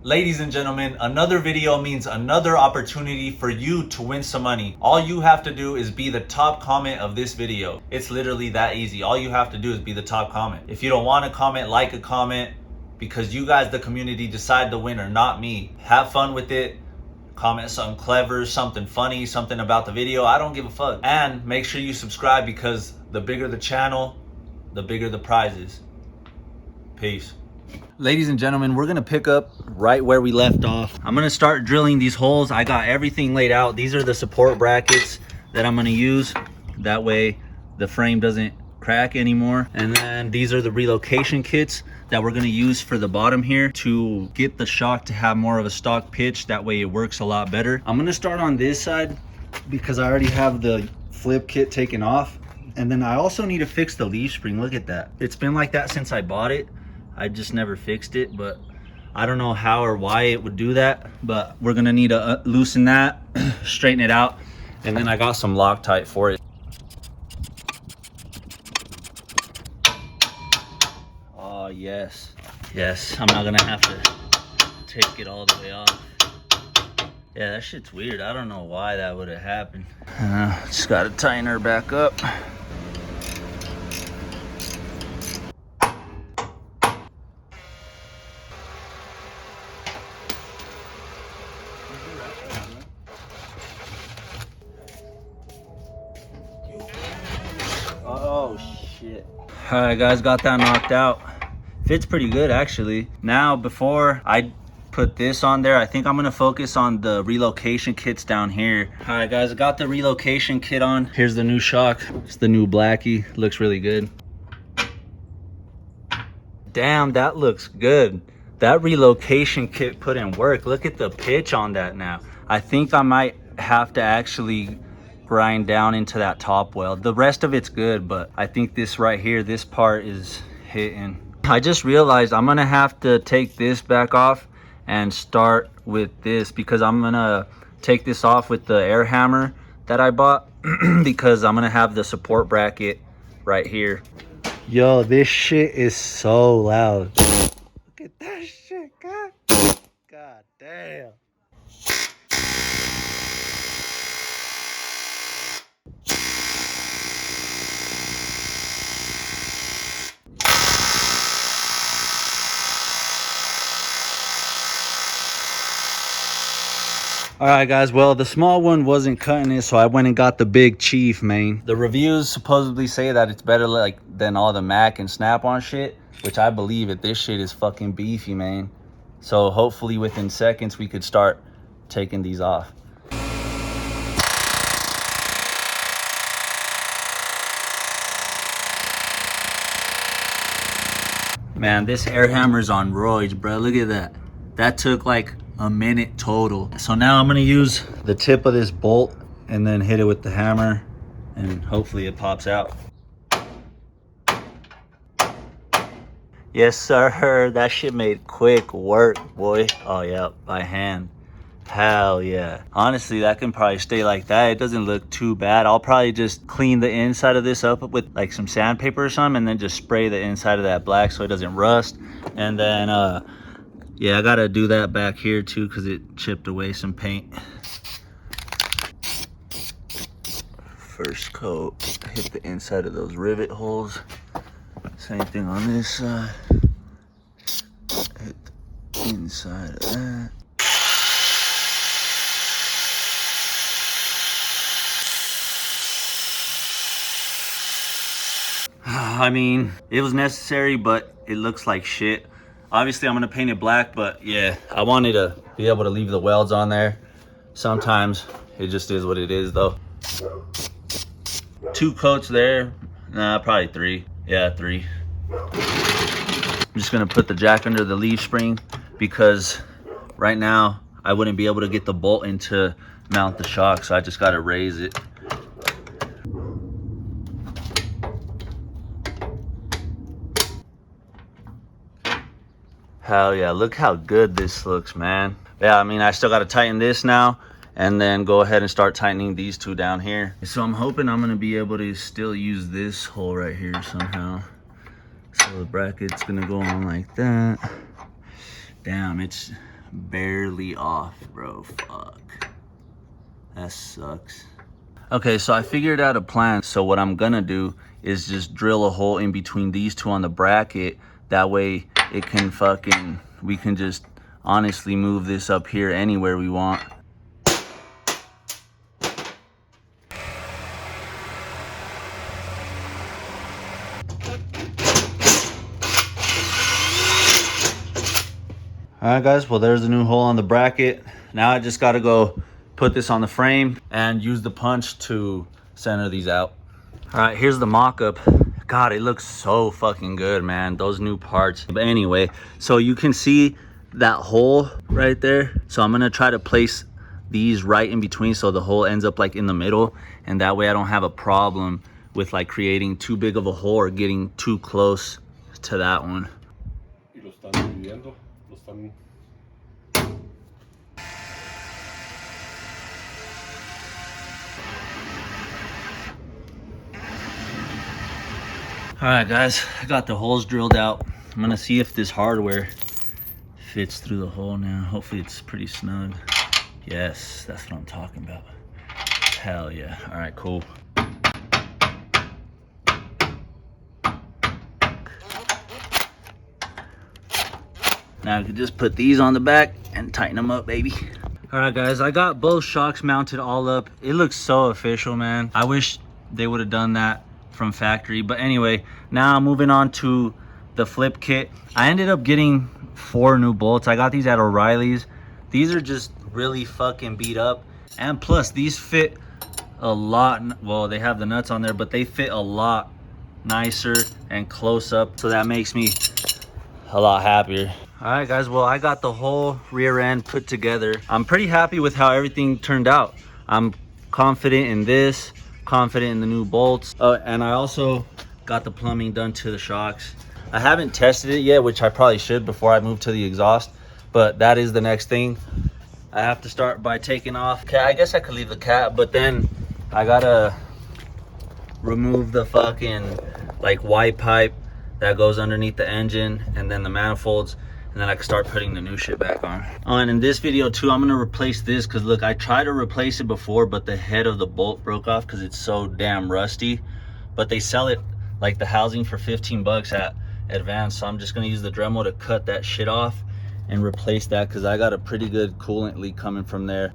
Ladies and gentlemen, another video means another opportunity for you to win some money. All you have to do is be the top comment of this video. It's literally that easy. All you have to do is be the top comment. If you don't want to comment, like a comment, because you guys, the community, decide the winner, not me. Have fun with it. Comment something clever, something funny, something about the video. I don't give a fuck. And make sure you subscribe, because the bigger the channel, the bigger the prizes. Peace. Ladies and gentlemen, we're gonna pick up right where we left off. I'm gonna start drilling these holes. I got everything laid out. These are the support brackets that I'm gonna use. That way the frame doesn't crack anymore. And then these are the relocation kits that we're gonna use for the bottom here to get the shock to have more of a stock pitch. That way it works a lot better. I'm gonna start on this side because I already have the flip kit taken off. And then I also need to fix the leaf spring. Look at that. It's been like that since I bought it. I just never fixed it, but I don't know how or why it would do that, but we're gonna need to loosen that, straighten it out, and then I got some Loctite for it. Oh yes, yes, I'm not gonna have to take it all the way off. Yeah, that shit's weird. I don't know why that would have happened. Just gotta tighten her back up. Oh shit. All right guys, got that knocked out. Fits pretty good actually. Now before I put this on there, I think I'm gonna focus on the relocation kits down here. All right guys, I got the relocation kit on. Here's the new shock. It's the new Blackie. Looks really good. Damn, that looks good. That relocation kit put in work. Look at the pitch on that now. I think I might have to actually grind down into that top weld. The rest of it's good, but I think this right here, this part is hitting. I just realized I'm gonna have to take this back off and start with this, because I'm gonna take this off with the air hammer that I bought because I'm gonna have the support bracket right here. Yo, this shit is so loud. Look at that shit, God. God damn. All right guys, well the small one wasn't cutting it, so I went and got the big Chief, man. The reviews supposedly say that it's better like than all the Mac and Snap-on shit, which I believe it. This shit is fucking beefy, man. So hopefully within seconds we could start taking these off. Man, this air hammer's on roids, bro. Look at that. That took like a minute total. So now I'm gonna use the tip of this bolt and then hit it with the hammer, and hopefully it pops out. Yes sir, that shit made quick work, boy. Oh yeah, by hand. Hell yeah. Honestly, that can probably stay like that. It doesn't look too bad. I'll probably just clean the inside of this up with like some sandpaper or something, and then just spray the inside of that black so it doesn't rust. And then yeah, I gotta do that back here too because it chipped away some paint. First coat, hit the inside of those rivet holes. Same thing on this side. Hit the inside of that. I mean, it was necessary, but it looks like shit. Obviously I'm gonna paint it black, but yeah, I wanted to be able to leave the welds on there. Sometimes it just is what it is though. 2 coats there. Nah, probably 3. Yeah, 3. I'm just gonna put the jack under the leaf spring because right now I wouldn't be able to get the bolt in to mount the shock, so I just gotta raise it. Hell yeah, look how good this looks, man. Yeah, I mean, I still got to tighten this now and then go ahead and start tightening these 2 down here. So I'm hoping I'm going to be able to still use this hole right here somehow. So the bracket's going to go on like that. Damn, it's barely off, bro. Fuck. That sucks. Okay, so I figured out a plan. So what I'm gonna do is just drill a hole in between these two on the bracket. That way it can fucking, we can just honestly move this up here anywhere we want. All right, guys, well, there's a new hole on the bracket. Now I just gotta go put this on the frame and use the punch to center these out. All right, here's the mock-up. God, it looks so fucking good, man. Those new parts. But anyway, so you can see that hole right there. So I'm gonna try to place these right in between so the hole ends up like in the middle, and that way I don't have a problem with like creating too big of a hole or getting too close to that one. All right, guys, I got the holes drilled out. I'm gonna see if this hardware fits through the hole now. Hopefully it's pretty snug. Yes, that's what I'm talking about. Hell yeah. All right, cool. Now I can just put these on the back and tighten them up, baby. All right, guys, I got both shocks mounted all up. It looks so official, man. I wish they would have done that from factory. But anyway, now moving on to the flip kit. I ended up getting 4 new bolts. I got these at O'Reilly's. These are just really fucking beat up, and plus these fit a lot. Well, they have the nuts on there, but they fit a lot nicer and close up, so that makes me a lot happier. All right, guys, well, I got the whole rear end put together. I'm pretty happy with how everything turned out. I'm confident in this, confident in the new bolts. And I also got the plumbing done to the shocks. I haven't tested it yet, which I probably should before I move to the exhaust, but that is the next thing. I have to start by taking off. I guess I could leave the cap, but then I gotta remove the fucking like white pipe that goes underneath the engine, and then the manifolds, and then I can start putting the new shit back on. And in this video too, I'm gonna replace this, because look, I tried to replace it before, but the head of the bolt broke off because it's so damn rusty. But they sell it like the housing for 15 bucks at Advance, so I'm just gonna use the Dremel to cut that shit off and replace that, because I got a pretty good coolant leak coming from there.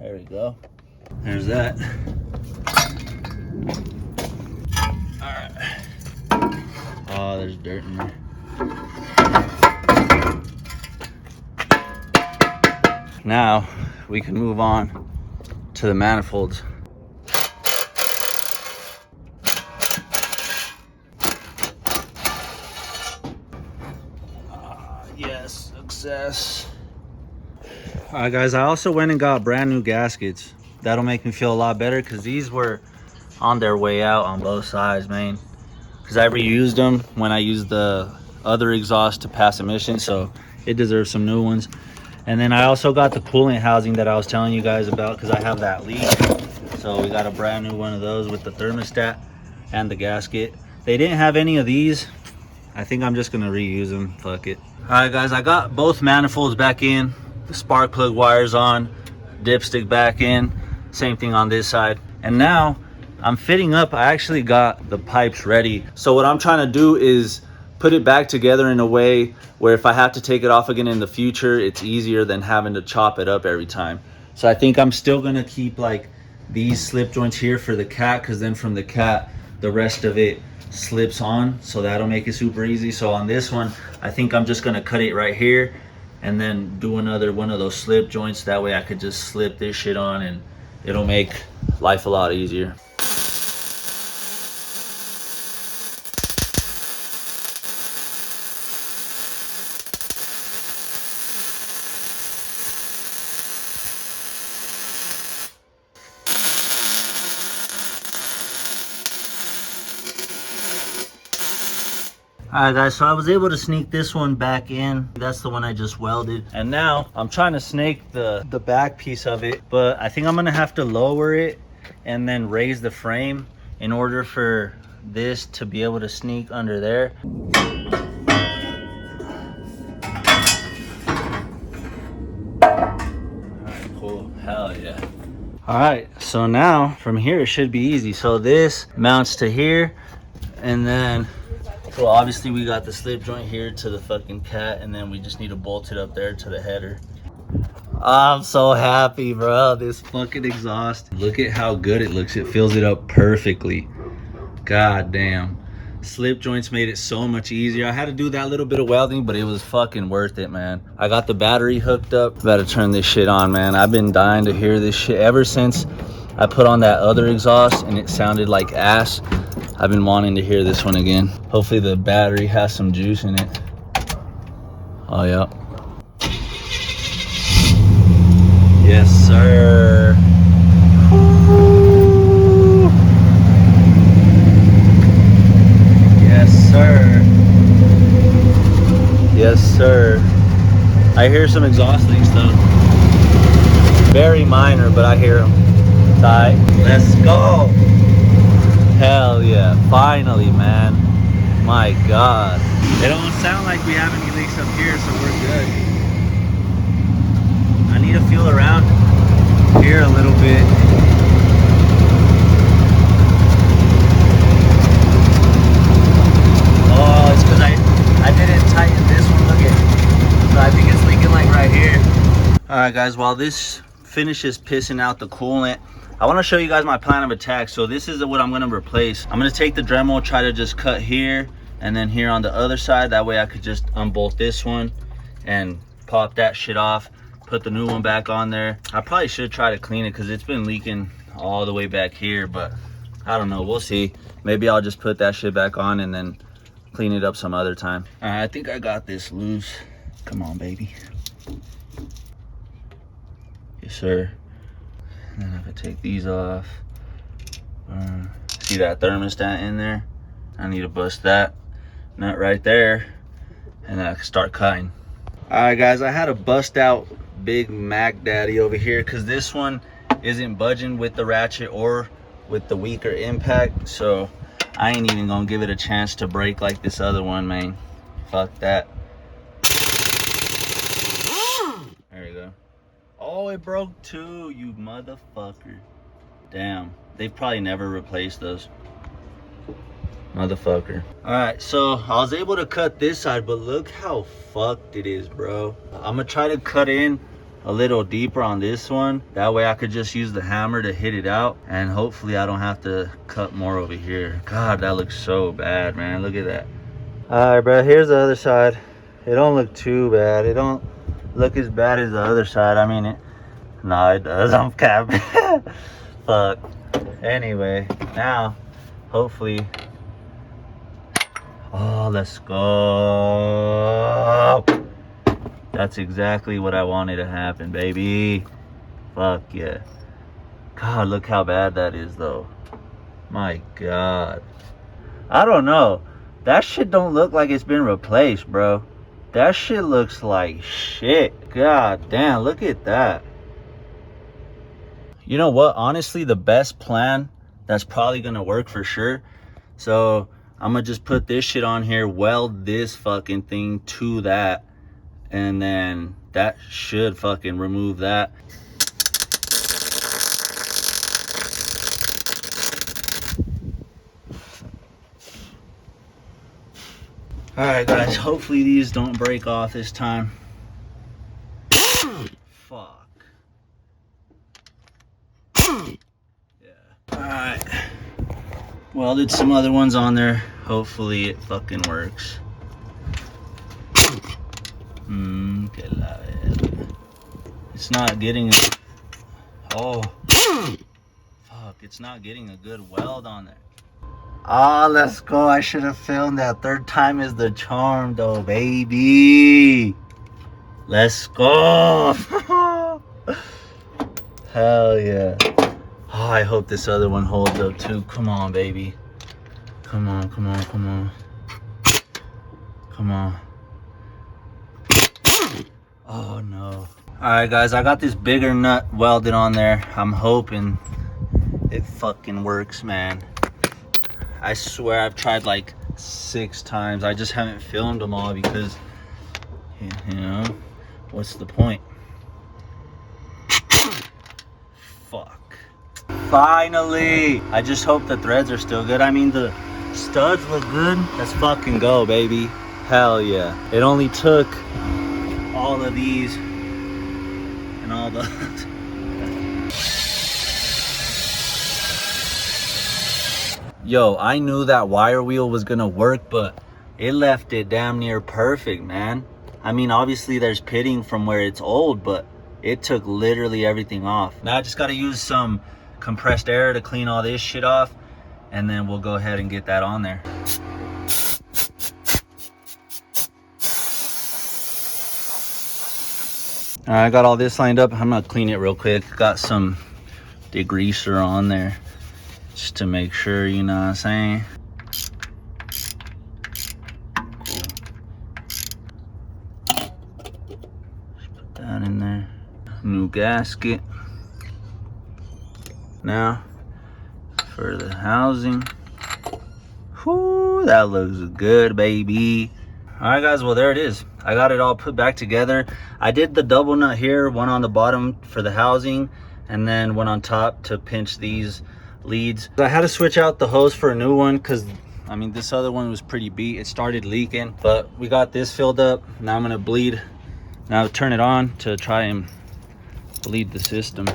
There we go. There's that. All right. Oh, there's dirt in there. Now we can move on to the manifolds. Yes, success. All right, guys, I also went and got brand new gaskets. That'll make me feel a lot better, because these were on their way out on both sides, man. Because I reused them when I used the other exhaust to pass emissions, so it deserves some new ones. And then I also got the coolant housing that I was telling you guys about, because I have that leak. So we got a brand new one of those with the thermostat and the gasket. They didn't have any of these. I think I'm just gonna reuse them. Fuck it. All right, guys, I got both manifolds back in, the spark plug wires on, dipstick back in, same thing on this side. And now I'm fitting up. I actually got the pipes ready. So what I'm trying to do is put it back together in a way where if I have to take it off again in the future, it's easier than having to chop it up every time. So I think I'm still gonna keep like these slip joints here for the cat, because then from the cat, the rest of it slips on, so that'll make it super easy. So on this one, I think I'm just gonna cut it right here and then do another one of those slip joints. That way I could just slip this shit on and it'll make life a lot easier. Alright guys, so I was able to sneak this one back in. That's the one I just welded. And now I'm trying to snake the back piece of it, but I think I'm gonna have to lower it and then raise the frame in order for this to be able to sneak under there. Alright, cool. Hell yeah. Alright, so now from here it should be easy. So this mounts to here, and then so obviously we got the slip joint here to the fucking cat, and then we just need to bolt it up there to the header. I'm so happy, bro. This fucking exhaust. Look at how good it looks. It fills it up perfectly. God damn. Slip joints made it so much easier. I had to do that little bit of welding, but it was fucking worth it, man. I got the battery hooked up. About to turn this shit on, man. I've been dying to hear this shit ever since I put on that other exhaust and it sounded like ass. I've been wanting to hear this one again. Hopefully the battery has some juice in it. Oh, yeah. Yes, sir. Woo. Yes, sir. Yes, sir. I hear some exhaust leaks, though. Very minor, but I hear them. Tight. Let's go. Hell yeah, finally, man. My God. It don't sound like we have any leaks up here, so we're good. I need to feel around here a little bit. Oh, it's because I didn't tighten this one. Look at it. So I think it's leaking like right here. Alright guys, while this finishes pissing out the coolant, I want to show you guys my plan of attack. So this is what I'm going to replace. I'm going to take the Dremel, try to just cut here and then here on the other side. That way I could just unbolt this one and pop that shit off, put the new one back on there. I probably should try to clean it because it's been leaking all the way back here, but I don't know, we'll see. Maybe I'll just put that shit back on and then clean it up some other time. All right, I think I got this loose. Come on, baby. Yes, sir. And then I can take these off. See that thermostat in there? I need to bust that nut right there, and then I can start cutting. All right, guys, I had to bust out Big Mac Daddy over here because this one isn't budging with the ratchet or with the weaker impact. So I ain't even gonna give it a chance to break like this other one, man. Fuck that. There you go. Oh, it broke too, you motherfucker. Damn, they probably never replaced those. Motherfucker. All right, so I was able to cut this side, but look how fucked it is, bro. I'm gonna try to cut in a little deeper on this one. That way I could just use the hammer to hit it out, and hopefully I don't have to cut more over here. God, that looks so bad, man. Look at that. All right, bro, here's the other side. It don't look too bad. It don't look as bad as the other side. I mean, no, it does. I'm capping. Fuck. Anyway, now hopefully, oh, let's go. That's exactly what I wanted to happen, baby. Fuck yeah. God, look how bad that is, though. My God. I don't know. That shit don't look like it's been replaced, bro. That shit looks like shit. God damn, look at that. You know what? Honestly, the best plan that's probably gonna work for sure. So I'm gonna just put this shit on here, weld this fucking thing to that, and then that should fucking remove that. All right, guys, hopefully these don't break off this time. Fuck. Yeah. All right. Welded some other ones on there. Hopefully it fucking works. It's not getting a... Oh. Fuck, it's not getting a good weld on there. Ah, let's go. I should have filmed that. Third time is the charm, though, baby. Let's go. Hell yeah. Oh, I hope this other one holds up, too. Come on, baby. Come on, come on, come on. Come on. Oh no. All right guys, I got this bigger nut welded on there. I'm hoping it fucking works, man. I swear I've tried like 6 times. I just haven't filmed them all because, you know, what's the point? Fuck. Finally! I just hope the threads are still good. I mean, the studs look good. Let's fucking go, baby. Hell yeah. It only took all of these and all the... Yo, I knew that wire wheel was gonna work, but it left it damn near perfect, man. I mean, obviously there's pitting from where it's old, but it took literally everything off. Now I just gotta use some compressed air to clean all this shit off, and then we'll go ahead and get that on there. All right, I got all this lined up. I'm gonna clean it real quick. Got some degreaser on there just to make sure, you know what I'm saying? Cool. Just put that in there. New gasket. Now, for the housing. Whoo, that looks good, baby. All right, guys, well, there it is. I got it all put back together. I did the double nut here, one on the bottom for the housing, and then one on top to pinch these leads. I had to switch out the hose for a new one because, I mean, this other one was pretty beat. It started leaking, but we got this filled up. Now I'm gonna bleed. Now turn it on to try and bleed the system.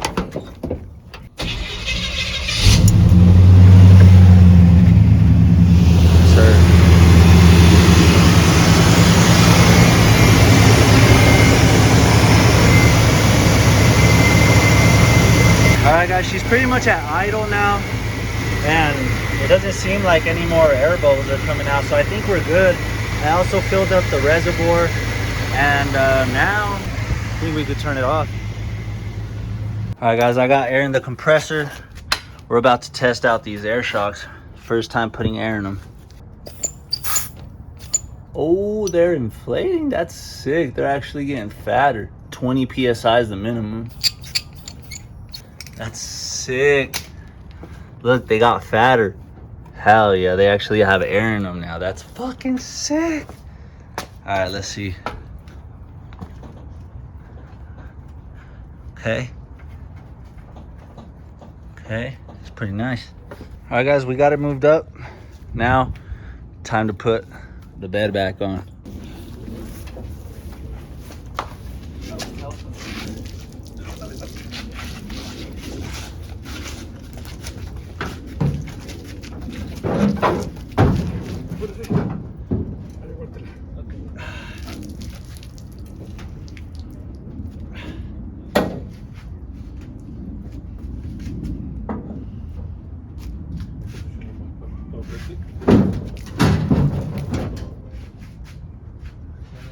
Alright guys, she's pretty much at idle now, and it doesn't seem like any more air bubbles are coming out, so I think we're good. I also filled up the reservoir, and now I think we could turn it off. Alright guys, I got air in the compressor. We're about to test out these air shocks. First time putting air in them. Oh, they're inflating. That's sick. They're actually getting fatter. 20 psi is the minimum. That's sick. Look, they got fatter. Hell yeah, they actually have air in them now. That's fucking sick. All right, let's see. Okay. Okay, it's pretty nice. All right, guys, we got it moved up. Now, time to put the bed back on.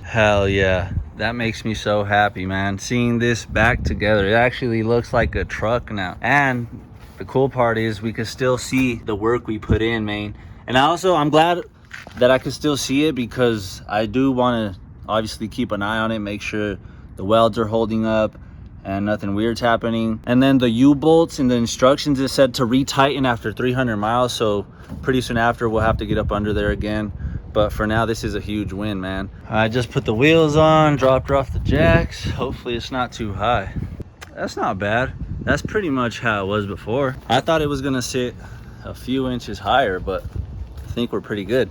Hell yeah, that makes me so happy, man. Seeing this back together, it actually looks like a truck now. And the cool part is we can still see the work we put in, man. And I'm glad that I can still see it, because I do want to obviously keep an eye on it, make sure the welds are holding up and nothing weird's happening. And then the U-bolts and the instructions, it said to retighten after 300 miles. So pretty soon after we'll have to get up under there again. But for now, this is a huge win, man. I just put the wheels on, dropped off the jacks. Hopefully it's not too high. That's not bad. That's pretty much how it was before. I thought it was gonna sit a few inches higher, but I think we're pretty good.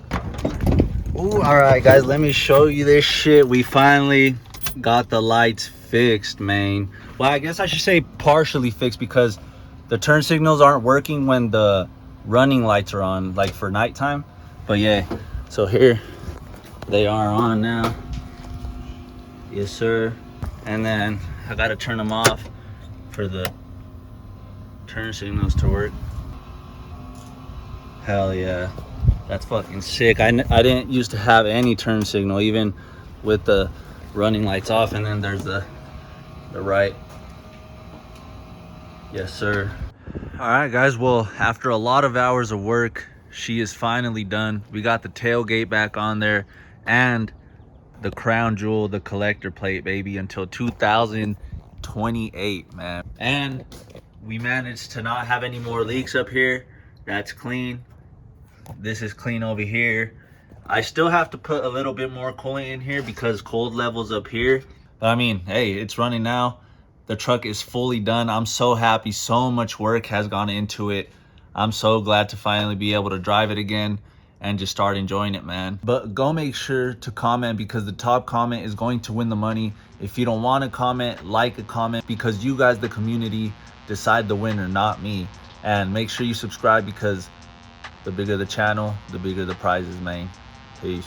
Ooh, all right, guys, let me show you this shit. We finally got the lights fixed, man. Well, I guess I should say partially fixed, because the turn signals aren't working when the running lights are on, like for nighttime. But yeah. So here they are on now. Yes, sir. And then I gotta turn them off for the turn signals to work. Hell yeah, that's fucking sick. I didn't used to have any turn signal, even with the running lights off. And then there's the right. Yes, sir. All right, guys, well, after a lot of hours of work, she is finally done. We got the tailgate back on there, and the crown jewel, the collector plate, baby, until 2028, man. And we managed to not have any more leaks up here. That's clean. This is clean over here. I still have to put a little bit more coolant in here because cold levels up here. But I mean, hey, it's running now. The truck is fully done. I'm so happy. So much work has gone into it. I'm so glad to finally be able to drive it again and just start enjoying it, man. But go make sure to comment, because the top comment is going to win the money. If you don't want to comment, like a comment, because you guys, the community, decide the winner, not me. And make sure you subscribe, because the bigger the channel, the bigger the prizes, man. Peace.